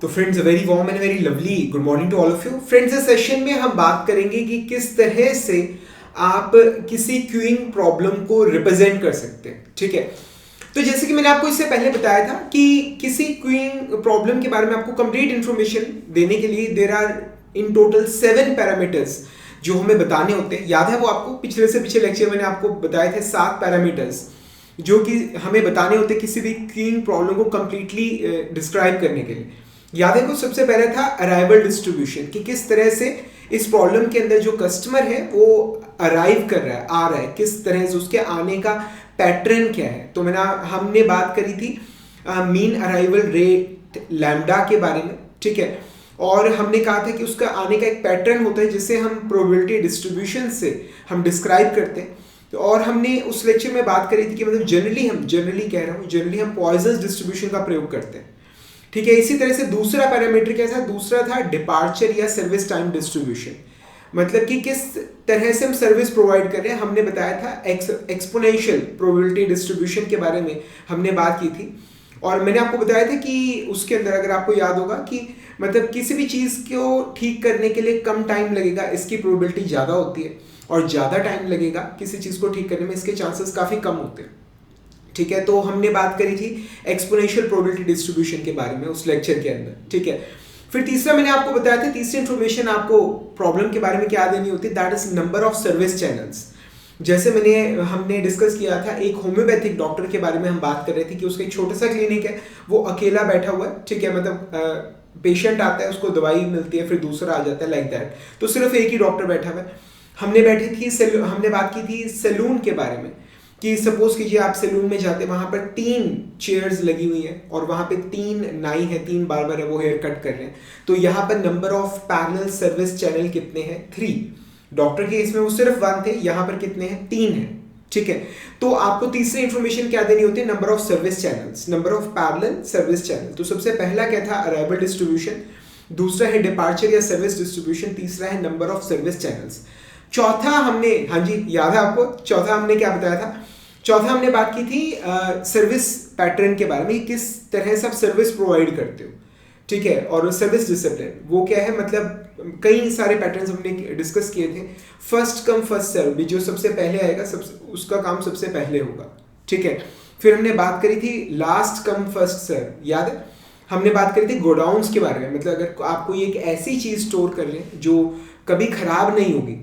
तो friends, very warm and very lovely good morning to all of you friends. इस session में हम बात करेंगे कि किस तरह से आप किसी क्यूइंग प्रॉब्लम को रिप्रेजेंट कर सकते हैं। ठीक है, तो जैसे कि मैंने आपको इससे पहले बताया था कि किसी क्यूइंग प्रॉब्लम के बारे में आपको कंप्लीट इंफॉर्मेशन देने के लिए there are in total 7 parameters जो हमें बताने होते हैं। याद है वो आपको पिछले से पिछले लेक्चर मैंने आपको बताए थे 7 पैरामीटर्स जो कि हमें बताने होते हैं किसी भी क्यूइंग प्रॉब्लम को कंप्लीटली डिस्क्राइब करने के लिए। याद है कुछ सबसे पहले था अराइवल डिस्ट्रीब्यूशन कि किस तरह से इस प्रॉब्लम के अंदर जो कस्टमर है वो अराइव कर रहा है, आ रहा है, किस तरह से उसके आने का पैटर्न क्या है। तो हमने बात करी थी मीन अराइवल रेट लैम्डा के बारे में। ठीक है, और हमने कहा था कि उसका आने का एक पैटर्न होता है जिसे हम प्रोबेबिलिटी डिस्ट्रीब्यूशन से हम डिस्क्राइब करते हैं। तो और हमने उस लेक्चर में बात करी थी कि मतलब जनरली हम पॉइजन डिस्ट्रीब्यूशन का प्रयोग करते हैं। ठीक है, इसी तरह से दूसरा पैरामीटर क्या था? दूसरा था डिपार्चर या सर्विस टाइम डिस्ट्रीब्यूशन, मतलब कि किस तरह से हम सर्विस प्रोवाइड कर रहे हैं। हमने बताया था एक्सपोनेंशियल प्रोबेबिलिटी डिस्ट्रीब्यूशन के बारे में हमने बात की थी, और मैंने आपको बताया था कि उसके अंदर अगर आपको याद होगा कि मतलब किसी भी चीज़ को ठीक करने के लिए कम टाइम लगेगा, इसकी प्रोबेबिलिटी ज़्यादा होती है, और ज़्यादा टाइम लगेगा किसी चीज़ को ठीक करने में, इसके चांसेस काफ़ी कम होते हैं। ठीक है, तो हमने बात करी थी एक्सपोनेंशियल प्रोबेबिलिटी डिस्ट्रीब्यूशन के बारे में उस लेक्चर के अंदर। ठीक है, फिर तीसरा मैंने आपको बताया था, तीसरी इंफॉर्मेशन आपको प्रॉब्लम के बारे में क्या देनी होती है, that is number of service channels. जैसे हमने डिस्कस किया था एक होम्योपैथिक डॉक्टर के बारे में हम बात कर रहे थे कि उसका एक छोटा सा क्लिनिक है, वो अकेला बैठा हुआ है। ठीक है, मतलब पेशेंट आता है, उसको दवाई मिलती है, फिर दूसरा आ जाता है, लाइक दैट। तो सिर्फ एक ही डॉक्टर बैठा हुआ है। हमने बात की थी सैलून के बारे में कि सपोज कीजिए आप सैलून में जाते हैं, वहां पर 3 चेयर्स लगी हुई हैं और वहां पे 3 नाई है, 3 बार्बर है, वो हेयर कट कर रहे हैं। तो यहाँ पर number of parallel service channel कितने हैं? 3। डॉक्टर के इसमें वो सिर्फ 1 थे, यहाँ पर कितने हैं? 3 हैं। ठीक है, तो आपको तीसरी इंफॉर्मेशन क्या देनी होती है? Number of service channels, number of parallel service channel. तो सबसे पहला क्या था? Arrival distribution. दूसरा है डिपार्चर या सर्विस डिस्ट्रीब्यूशन। तीसरा है नंबर ऑफ सर्विस चैनल्स। चौथा हमने, हाँ जी याद है आपको, चौथा हमने क्या बताया था? चौथा हमने बात की थी सर्विस पैटर्न के बारे में, किस तरह से आप सर्विस प्रोवाइड करते हो। ठीक है, और सर्विस डिसिप्लिन वो क्या है, मतलब कई सारे पैटर्न्स हमने डिस्कस किए थे। फर्स्ट कम फर्स्ट सर्व, जो सबसे पहले आएगा उसका काम सबसे पहले होगा। ठीक है, फिर हमने बात करी थी लास्ट कम फर्स्ट सर्व, याद है? हमने बात करी थी गोडाउन्स के बारे में, मतलब अगर आप कोई एक ऐसी चीज स्टोर कर लें जो कभी खराब नहीं होगी,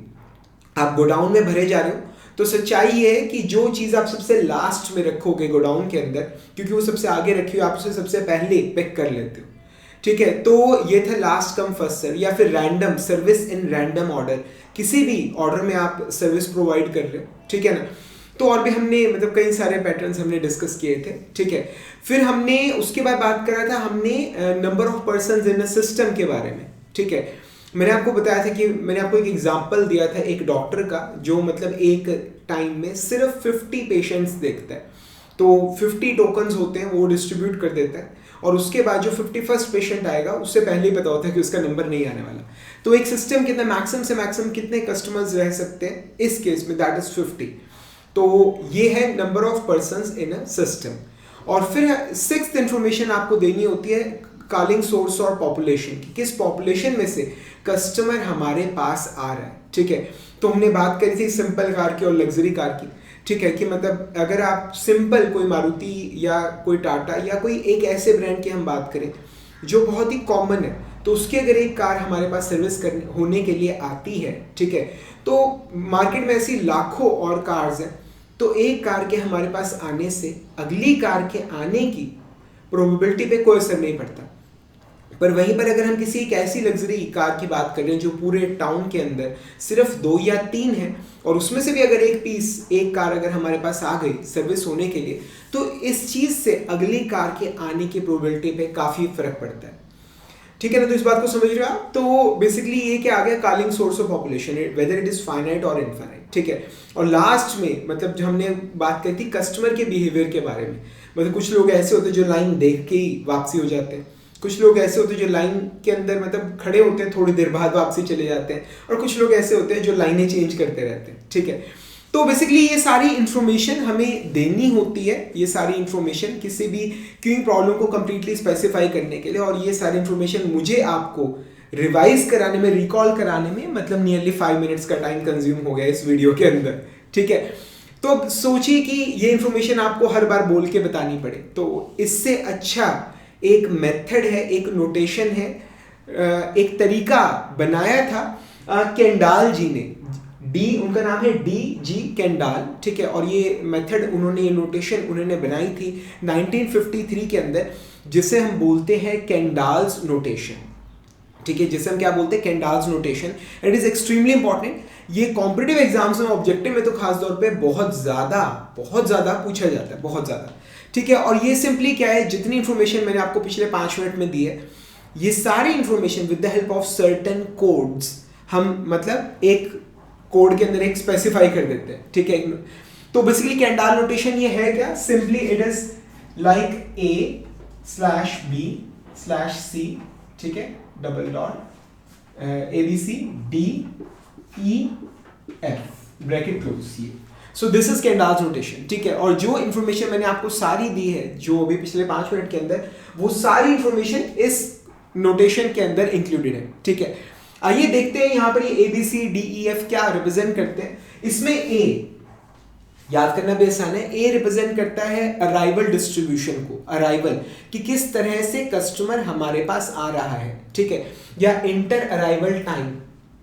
आप गोडाउन में भरे जा रहे हो, तो सच्चाई ये है कि जो चीज़ आप सबसे लास्ट में रखोगे गोडाउन के अंदर, क्योंकि वो सबसे आगे रखी हो, आप उसे सबसे पहले पिक कर लेते हो। ठीक है, तो ये था लास्ट कम फर्स्ट सर्व, या फिर random service in random order, किसी भी ऑर्डर में आप सर्विस प्रोवाइड कर रहे हो। ठीक है ना, तो और भी हमने मतलब कई सारे पैटर्न्स हमने डिस्कस किए थे। ठीक है, फिर हमने उसके बाद बात करा था हमने number of person in a system के बारे में। ठीक है, मैंने आपको बताया था कि मैंने आपको एक एग्जांपल दिया था एक डॉक्टर का जो मतलब एक टाइम में सिर्फ 50 पेशेंट्स देखता है। तो 50 टोकन्स होते हैं, वो डिस्ट्रीब्यूट कर देता है, और उसके बाद जो 51st पेशेंट आएगा उससे पहले ही पता होता है कि उसका नंबर नहीं आने वाला। तो एक सिस्टम के अंदर मैक्सिमम से मैक्सिमम कितने कस्टमर्स रह सकते हैं? इस केस में दैट इज 50। तो ये है number of persons in a system. और फिर 6th इंफॉर्मेशन आपको देनी होती है कॉलिंग सोर्स और पॉपुलेशन की, किस पॉपुलेशन में से कस्टमर हमारे पास आ रहा है। ठीक है, तो हमने बात करी थी सिंपल कार की और लग्जरी कार की। ठीक है, कि मतलब अगर आप सिंपल कोई मारुति या कोई टाटा या कोई एक ऐसे ब्रांड की हम बात करें जो बहुत ही कॉमन है, तो उसकी अगर एक कार हमारे पास सर्विस होने के लिए आती है, ठीक है, तो मार्केट में ऐसी लाखों और कार्स हैं, तो एक कार के हमारे पास आने से अगली कार के आने की प्रोबेबिलिटी पे कोई असर नहीं पड़ता। पर वहीं पर अगर हम किसी एक ऐसी लग्जरी कार की बात कर रहे हैं जो पूरे टाउन के अंदर सिर्फ 2 या 3 है, और उसमें से भी अगर एक कार अगर हमारे पास आ गई सर्विस होने के लिए, तो इस चीज से अगली कार के आने की प्रोबेबिलिटी पे काफी फर्क पड़ता है। ठीक है ना, तो इस बात को समझ रहे हो आप? तो बेसिकली ये क्या आ गया, calling source of population, whether it is finite और इनफाइनाइट। ठीक है, और लास्ट में मतलब जो हमने बात करी थी कस्टमर के बिहेवियर के बारे में, मतलब कुछ लोग ऐसे होते हैं जो लाइन देख के ही वापसी हो जाते हैं, कुछ लोग ऐसे होते हैं जो लाइन के अंदर मतलब खड़े होते हैं, थोड़ी देर बाद वापसी चले जाते हैं, और कुछ लोग ऐसे होते हैं जो लाइनें चेंज करते रहते हैं। ठीक है, तो बेसिकली ये सारी इंफॉर्मेशन हमें देनी होती है, ये सारी इंफॉर्मेशन किसी भी क्यूइंग प्रॉब्लम को कंप्लीटली स्पेसिफाई करने के लिए, और ये सारी इंफॉर्मेशन मुझे आपको रिवाइज कराने में, रिकॉल कराने में मतलब नियरली 5 मिनट्स का टाइम कंज्यूम हो गया इस वीडियो के अंदर, ठीक है। तो अब सोचिए कि ये इंफॉर्मेशन आपको हर बार बोल के बतानी पड़े, तो इससे अच्छा एक मेथड है, एक नोटेशन है, एक तरीका बनाया था केंडाल जी ने, उनका नाम है D.G. केंडाल, ठीक है। और ये मेथड उन्होंने, ये नोटेशन उन्होंने बनाई थी 1953 के अंदर, जिसे हम बोलते हैं केंडाल्स नोटेशन, ठीक है, जिसे हम क्या बोलते हैं, Kendall's notation. It is extremely important. ये कॉम्पिटिटिव एग्जाम्स में, ऑब्जेक्टिव में तो खास तौर पे बहुत ज्यादा पूछा जाता है, बहुत ज्यादा, ठीक है। और ये सिंपली क्या है, जितनी इंफॉर्मेशन मैंने आपको पिछले 5 मिनट में दी है, ये सारी information with the help of certain codes हम मतलब एक कोड के अंदर एक स्पेसिफाई कर देते हैं, ठीक है। तो बेसिकली केंडाल नोटेशन ये है क्या, simply it is like A/B/C, ठीक है, double dot ABCDEF bracket close, ये सो दिस इज केंडाल्स नोटेशन, ठीक है। और जो इंफॉर्मेशन मैंने आपको सारी दी है, जो अभी पिछले 5 मिनट के अंदर, वो सारी इंफॉर्मेशन इस नोटेशन के अंदर इंक्लूडेड है, ठीक है। आइए देखते हैं यहाँ पर ये ABCDEF क्या रिप्रेजेंट करते हैं। इसमें A याद करना भी आसान है, A रिप्रेजेंट करता है अराइवल डिस्ट्रीब्यूशन को, अराइवल कि किस तरह से कस्टमर हमारे पास आ रहा है, ठीक है, या इंटर अराइवल टाइम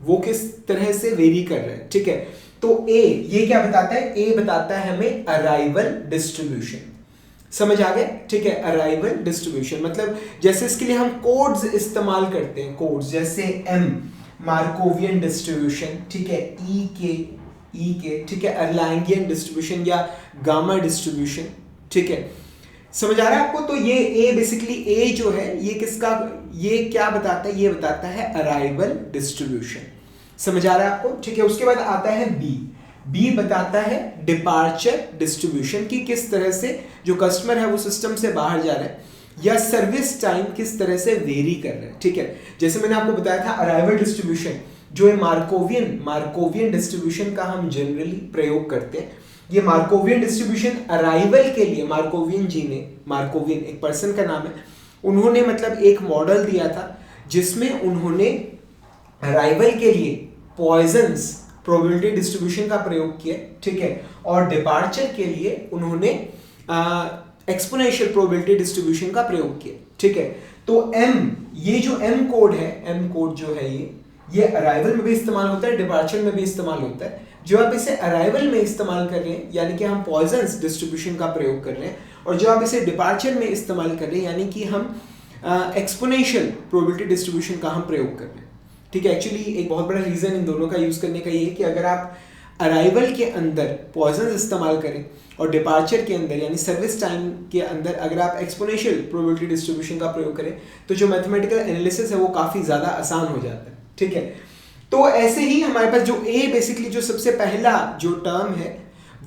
वो किस तरह से वेरी कर रहा है, ठीक है। तो A ये क्या बताता है, A बताता है हमें अराइवल डिस्ट्रीब्यूशन, समझ आ गया, ठीक है। अराइवल डिस्ट्रीब्यूशन मतलब जैसे इसके लिए हम कोड्स इस्तेमाल करते हैं, कोड्स जैसे M मार्कोवियन डिस्ट्रीब्यूशन, ठीक है, E के, ठीक है, अर्लांगियन डिस्ट्रीब्यूशन या गामा डिस्ट्रीब्यूशन, ठीक है, समझ आ रहा है आपको। तो ये A बेसिकली A जो है ये किसका, ये क्या बताता है, ये बताता है अराइवल डिस्ट्रीब्यूशन, समझ आ रहा है आपको, ठीक है। उसके बाद आता है B बताता है डिपार्चर डिस्ट्रीब्यूशन की किस तरह से जो कस्टमर है वो सिस्टम से बाहर जा रहा है, या सर्विस टाइम किस तरह से वेरी कर रहा है, ठीक है। जैसे मैंने आपको बताया था अराइवल डिस्ट्रीब्यूशन जो है मार्कोवियन डिस्ट्रीब्यूशन का हम जनरली प्रयोग करते हैं। ये मार्कोवियन डिस्ट्रीब्यूशन अराइवल के लिए मार्कोवियन जी ने, मार्कोवियन एक पर्सन का नाम है, उन्होंने मतलब एक मॉडल दिया था जिसमें उन्होंने अराइवल के लिए पॉइजन्स प्रोबेबिलिटी डिस्ट्रीब्यूशन का प्रयोग किया, ठीक है, और डिपार्चर के लिए उन्होंने एक्सपोनेंशियल प्रोबेबिलिटी डिस्ट्रीब्यूशन का प्रयोग किया, ठीक है। तो M ये जो M कोड है, M कोड जो है ये अराइवल में भी इस्तेमाल होता है, डिपार्चर में भी इस्तेमाल होता है। जो आप इसे अराइवल में इस्तेमाल कर रहे हैं यानी कि हम पॉइजन्स डिस्ट्रीब्यूशन का प्रयोग कर रहे हैं, और जो आप इसे डिपार्चर में इस्तेमाल कर रहे हैं यानी कि हम एक्सपोनेंशियल प्रोबेबिलिटी डिस्ट्रीब्यूशन का हम प्रयोग कर रहे हैं, ठीक है। एक्चुअली एक बहुत बड़ा रीजन इन दोनों का यूज करने का ये है कि अगर आप अराइवल के अंदर पॉइजन्स इस्तेमाल करें और डिपार्चर के अंदर यानी सर्विस टाइम के अंदर अगर आप एक्सपोनेंशियल प्रोबेबिलिटी डिस्ट्रीब्यूशन का प्रयोग करें तो जो मैथमेटिकल एनालिसिस है वो काफ़ी ज़्यादा आसान हो जाता है, ठीक है। तो ऐसे ही हमारे पास जो A बेसिकली जो सबसे पहला जो टर्म है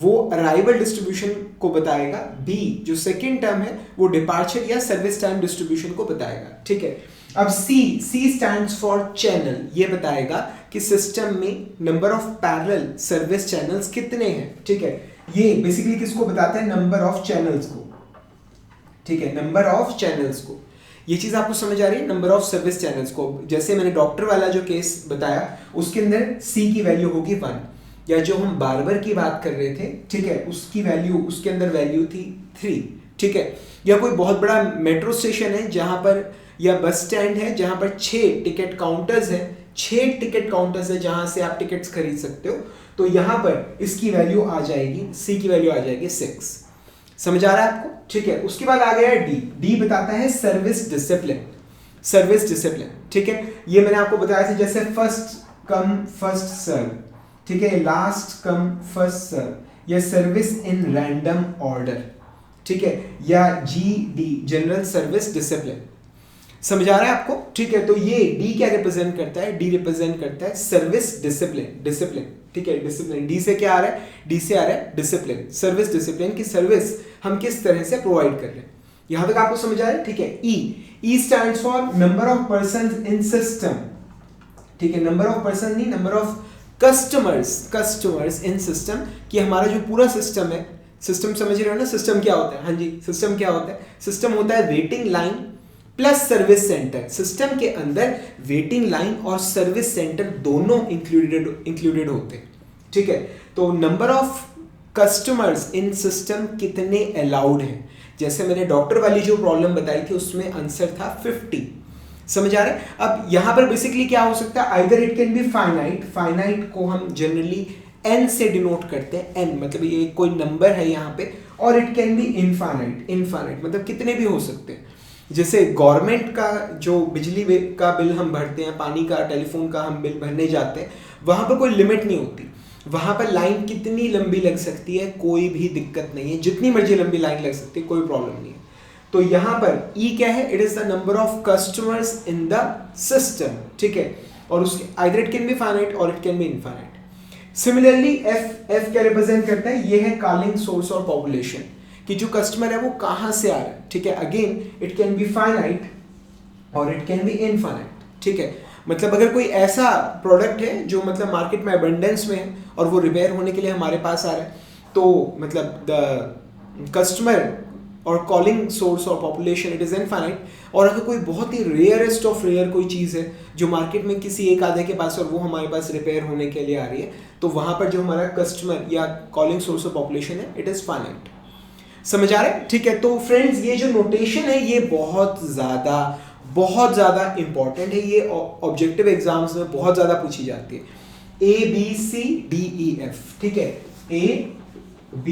वो अराइवल डिस्ट्रीब्यूशन को बताएगा, B जो सेकेंड टर्म है वो डिपार्चर या सर्विस टाइम डिस्ट्रीब्यूशन को बताएगा, ठीक है। अब C स्टैंड्स फॉर चैनल, ये बताएगा कि सिस्टम में number of parallel service channels कितने हैं, ठीक है। ये बेसिकली किसको बताता है, नंबर ऑफ चैनल्स को, ठीक है, नंबर ऑफ चैनल्स को। ये चीज आपको समझ आ रही है, नंबर ऑफ सर्विस चैनल्स को। जैसे मैंने डॉक्टर वाला जो केस बताया उसके अंदर C की वैल्यू होगी 1, या जो हम बार्बर की बात कर रहे थे, ठीक है, उसकी वैल्यू उसके अंदर वैल्यू थी 3, ठीक है। या कोई बहुत बड़ा मेट्रो स्टेशन है जहां पर, या बस स्टैंड है जहां पर 6 टिकट काउंटर्स है, 6 टिकट काउंटर्स है जहां से आप टिकट्स खरीद सकते हो, तो यहां पर इसकी वैल्यू आ जाएगी, C की वैल्यू आ जाएगी 6, समझ आ रहा है आपको, ठीक है। उसके बाद आ गया D बताता है सर्विस डिसिप्लिन, सर्विस डिसिप्लिन, ठीक है। ये मैंने आपको बताया था जैसे फर्स्ट कम फर्स्ट सर्व, ठीक है, लास्ट कम फर्स्ट सर्व, या सर्विस इन रैंडम ऑर्डर, ठीक है, या GD जनरल सर्विस डिसिप्लिन, समझ आ रहा है आपको, ठीक है। तो ये D क्या रिप्रेजेंट करता है, D रिप्रेजेंट करता है सर्विस डिसिप्लिन, डिसिप्लिन, ठीक है, डिसिप्लिन। D से क्या आ रहा है, D से आ रहा है डिसिप्लिन, सर्विस डिसिप्लिन की सर्विस हम किस तरह से प्रोवाइड कर रहे हैं, यहां तक आपको समझ आ रहा है, ठीक है। E stands for number of persons in system, ठीक है, नंबर ऑफ पर्सन नहीं, number of customers in system, कि हमारा जो पूरा सिस्टम है, सिस्टम समझ रहे हो ना, सिस्टम क्या होता है? हाँ जी, सिस्टम क्या होता है? सिस्टम होता है waiting line plus service centre. System के अंदर वेटिंग लाइन और सर्विस सेंटर दोनों इंक्लूडेड होते हैं, ठीक है। तो number of customers in system कितने अलाउड हैं? जैसे मैंने डॉक्टर वाली जो प्रॉब्लम बताई थी उसमें आंसर था 50, समझ आ रहा है? अब यहां पर बेसिकली क्या हो सकता है, either it can be finite को हम जनरली n से डिनोट करते हैं, n मतलब ये कोई नंबर है यहाँ पे, और इट कैन बी इनफाइनाइट मतलब कितने भी हो सकते हैं। जैसे गवर्नमेंट का जो बिजली का बिल हम भरते हैं, पानी का, टेलीफोन का हम बिल भरने जाते हैं, वहां पर कोई लिमिट नहीं होती, वहां पर लाइन कितनी लंबी लग सकती है कोई भी दिक्कत नहीं है, जितनी मर्जी लंबी लाइन लग सकती है, कोई प्रॉब्लम नहीं है। तो यहां पर E क्या है? It is the number of customers in the system, ठीक है। और उसके either it can be finite or it can be infinite. Similarly F क्या रिप्रेजेंट करता है? ये है कॉलिंग सोर्स और पॉपुलेशन, कि जो कस्टमर है वो कहां से आ रहा है, ठीक है। Again it can be finite or it can be infinite, ठीक है। मतलब अगर कोई ऐसा प्रोडक्ट है जो मतलब मार्केट में अबंडेंस में है और वो रिपेयर होने के लिए हमारे पास आ रहा है, तो मतलब द कस्टमर और कॉलिंग सोर्स और पॉपुलेशन इट इज इनफाइनाइट। और अगर कोई बहुत ही रेयरेस्ट ऑफ रेयर कोई चीज़ है जो मार्केट में किसी एक आधे के पास और वो हमारे पास रिपेयर होने के लिए आ रही है, तो वहां पर जो हमारा कस्टमर या कॉलिंग सोर्स और पॉपुलेशन है इट इज फाइनाइट। समझ आ रहा है? ठीक है। तो फ्रेंड्स ये जो नोटेशन है ये बहुत ज़्यादा इंपॉर्टेंट है, ये ऑब्जेक्टिव एग्जाम्स में बहुत ज़्यादा पूछी जाती है। ABCDEF, ठीक है,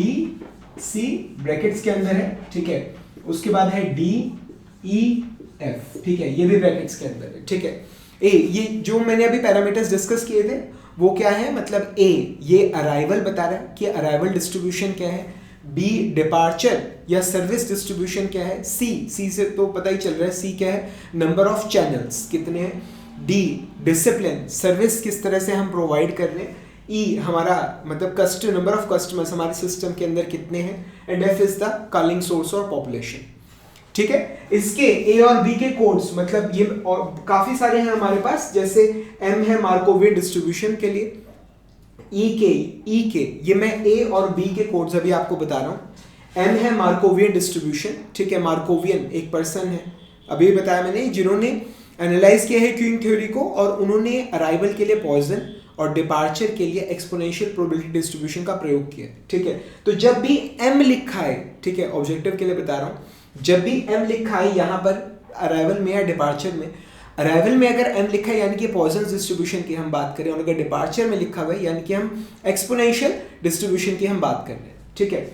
ABC ब्रैकेट्स के अंदर है, ठीक है। उसके बाद है DEF, ठीक है, ये भी ब्रैकेट्स के अंदर है, ठीक है। A, ये जो मैंने अभी पैरामीटर्स डिस्कस किए थे वो क्या है? मतलब A ये अराइवल बता रहा है कि अराइवल डिस्ट्रीब्यूशन क्या है। B डिपार्चर या सर्विस डिस्ट्रीब्यूशन क्या है। C से तो पता ही चल रहा है, C क्या है? नंबर ऑफ चैनल्स कितने हैं। D डिसिप्लिन, सर्विस किस तरह से हम प्रोवाइड कर रहे हैं। E हमारा मतलब नंबर ऑफ कस्टमर्स हमारे सिस्टम के अंदर कितने हैं। And F is the calling source और पॉपुलेशन, ठीक है। इसके A और B के कोड्स मतलब ये और काफी सारे हैं हमारे पास, जैसे M है मार्कोवियन डिस्ट्रीब्यूशन के लिए, E के ये मैं A और B के कोड्स अभी आपको बता रहा हूँ। M है मार्कोवियन डिस्ट्रीब्यूशन, ठीक है। मार्कोवियन एक पर्सन है, अभी बताया मैंने, जिन्होंने एनालाइज किया है क्यूइंग थ्योरी को, और उन्होंने अराइवल के लिए पॉइजन और डिपार्चर के लिए एक्सपोनेंशियल प्रोबेबिलिटी डिस्ट्रीब्यूशन का प्रयोग किया, ठीक है। तो जब भी M लिखा है, ठीक है, ऑब्जेक्टिव के लिए बता रहा हूँ, जब भी M लिखा है यहाँ पर अराइवल में या डिपार्चर में, अराइवल में अगर M लिखा है यानी कि पॉइजन डिस्ट्रीब्यूशन की हम बात करें, और अगर डिपार्चर में लिखा हुआ है यानी कि हम एक्सपोनेंशियल डिस्ट्रीब्यूशन की हम बात कर रहे हैं, ठीक है,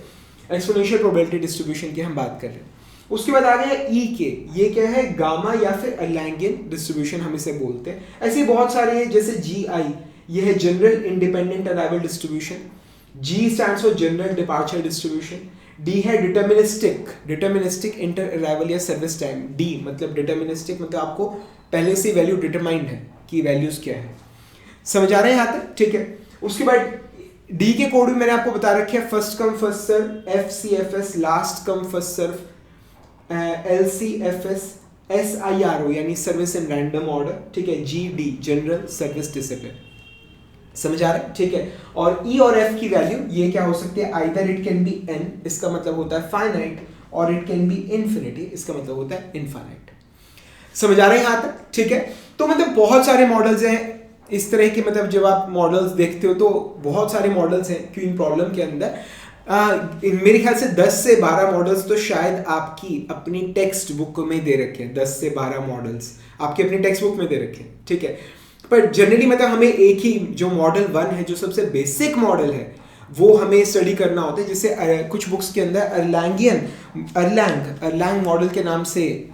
एक्सपोनेंशियल प्रोबेबिलिटी डिस्ट्रीब्यूशन की हम बात कर रहे हैं। उसके बाद आ गया E के, ये क्या है? गामा या फिर अर्लैंगियन डिस्ट्रीब्यूशन हम इसे बोलते हैं। ऐसे बहुत सारे हैं, जैसे GI ये है general independent arrival distribution, G stands for general departure distribution, D है डिटर्मिनिस्टिक इंटर अराइवल या सर्विस टाइम। D मतलब डिटर्मिनिस्टिक मतलब आपको पहले से वैल्यू डिटरमाइंड है कि वैल्यूज क्या है। समझ आ रहे हैं यहाँ तक? ठीक है। उसके बाद D के कोड भी मैंने आपको बता रखे हैं, first come first serve, FCFS last come first serve, LCFS SIRO यानी सर्विस इन रैंडम ऑर्डर, ठीक है, GD जनरल सर्विस डिसिप्लिन। समझ आ रहा है? ठीक है। और E और F की वैल्यू ये क्या हो सकती है? Either it can B n, इसका मतलब होता है finite, or it can B infinity, इसका मतलब होता है इनफाइनाइट। समझ आ रहे हैं यहाँ तक? ठीक है। तो मतलब बहुत सारे मॉडल्स हैं इस तरह के, मतलब जब आप मॉडल्स देखते हो तो बहुत सारे मॉडल्स हैं क्यूइंग प्रॉब्लम के अंदर। मेरे ख्याल से 10 से 12 मॉडल्स तो शायद आपकी अपनी टेक्स्ट बुक में दे रखे हैं, 10 से 12 मॉडल्स आपकी अपनी टेक्स्ट बुक में दे रखे हैं, ठीक है। पर जनरली मतलब हमें एक ही जो मॉडल 1 है, जो सबसे बेसिक मॉडल है, वो हमें स्टडी करना होता है। जैसे कुछ बुक्स के अंदर अर्लैंग मॉडल के नाम से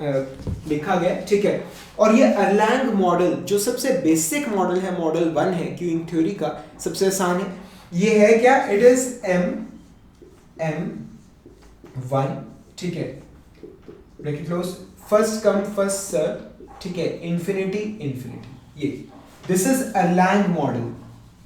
लिखा गया, ठीक है। और ये अर्लैंग मॉडल जो सबसे बेसिक मॉडल है, मॉडल 1 है क्यूइंग थ्योरी का, सबसे आसान है। ये है क्या? इट इज M1, ठीक है, bracket close, first come first serve, ठीक है, इन्फिनिटी, ये दिस इज अर्लैंग मॉडल।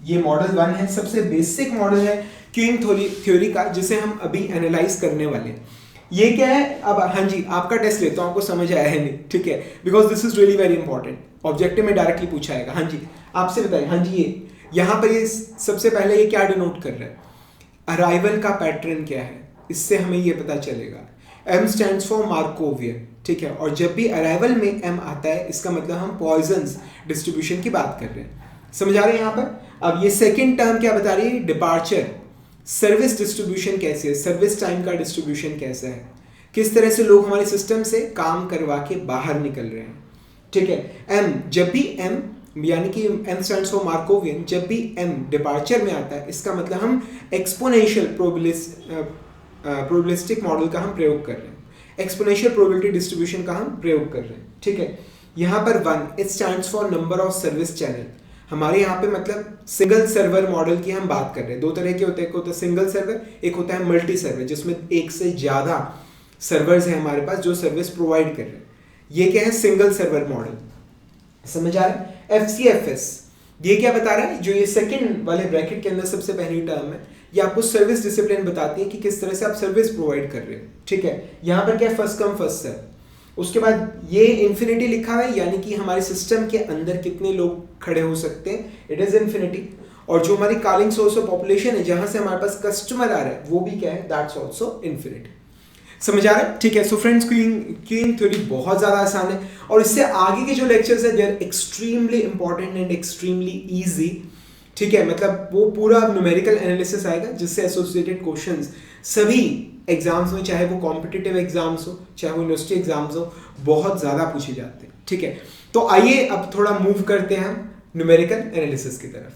ये मॉडल 1 है, सबसे बेसिक मॉडल है क्यूइंग थ्योरी का, जिसे हम अभी एनालाइज करने वाले हैं। ये क्या है? अब हाँ जी, आपका टेस्ट लेता हूँ, आपको समझ आया है नहीं, ठीक है, because this is really very important, objective में डायरेक्टली पूछा आएगा। हाँ जी, आपसे बताइए। हाँ जी, यहाँ पर ये सबसे पहले ये क्या डिनोट कर रहा है, अराइवल का पैटर्न क्या है, इससे हमें ये पता चलेगा। M स्टैंड्स फॉर मार्कोवियन, ठीक है, और जब भी अराइवल में M आता है इसका मतलब हम पॉइजन्स डिस्ट्रीब्यूशन की बात कर रहे हैं। समझ आ रहे हैं यहाँ पर? अब ये सेकंड टर्म क्या बता रही है, डिपार्चर, सर्विस डिस्ट्रीब्यूशन कैसे है, सर्विस टाइम का डिस्ट्रीब्यूशन कैसा है, किस तरह से लोग हमारे सिस्टम से काम करवा के बाहर निकल रहे हैं, ठीक है। M, जब भी M यानी कि M स्टैंड्स फॉर मार्कोवियन, जब भी M डिपार्चर में आता है इसका मतलब हम एक्सपोनेंशियल प्रोबेबिलिस्टिक मॉडल का हम प्रयोग कर रहे हैं, एक्सपोनेंशियल प्रोबेबिलिटी डिस्ट्रीब्यूशन का हम प्रयोग कर रहे हैं, ठीक है। यहाँ पर 1 it stands for number of service channel, हमारे यहाँ पे मतलब सिंगल सर्वर मॉडल की हम बात कर रहे हैं। दो तरह के होते हैं, एक होता है सिंगल सर्वर, एक होता है मल्टी सर्वर, जिसमें एक से ज़्यादा सर्वर्स हैं हमारे पास जो सर्विस प्रोवाइड कर रहे हैं। ये क्या है, सिंगल सर्वर मॉडल। समझ आ रहा है? FCFS ये क्या बता रहा है, जो ये सेकंड वाले ब्रैकेट के अंदर सबसे पहली टर्म है, ये आपको सर्विस डिसिप्लिन बताती है कि किस तरह से आप सर्विस प्रोवाइड कर रहे हो, ठीक है। यहाँ पर क्या है, फर्स्ट कम फर्स्ट सर्व। उसके बाद ये इन्फिनिटी लिखा है, यानी कि हमारे सिस्टम के अंदर कितने लोग खड़े हो सकते हैं, इट इज इन्फिनिटी। और जो हमारी कॉलिंग सोर्स ऑफ पॉपुलेशन है, जहां से हमारे पास कस्टमर आ रहा है, वो भी क्या है, दैट्स आल्सो इन्फिनिटी। समझ आ रहा है? ठीक है। सो फ्रेंड्स, क्यूइंग थ्योरी बहुत ज़्यादा आसान है, और इससे आगे के जो लेक्चर्स है they are extremely important and extremely easy, ठीक है। मतलब वो पूरा न्यूमेरिकल एनालिसिस आएगा जिससे एसोसिएटेड क्वेश्चंस सभी एग्जाम्स में, चाहे वो कॉम्पिटिटिव एग्जाम्स हो, चाहे वो यूनिवर्सिटी एग्जाम्स हो, बहुत ज़्यादा पूछे जाते हैं, ठीक है। तो आइए अब थोड़ा मूव करते हैं हम न्यूमेरिकल एनालिसिस की तरफ।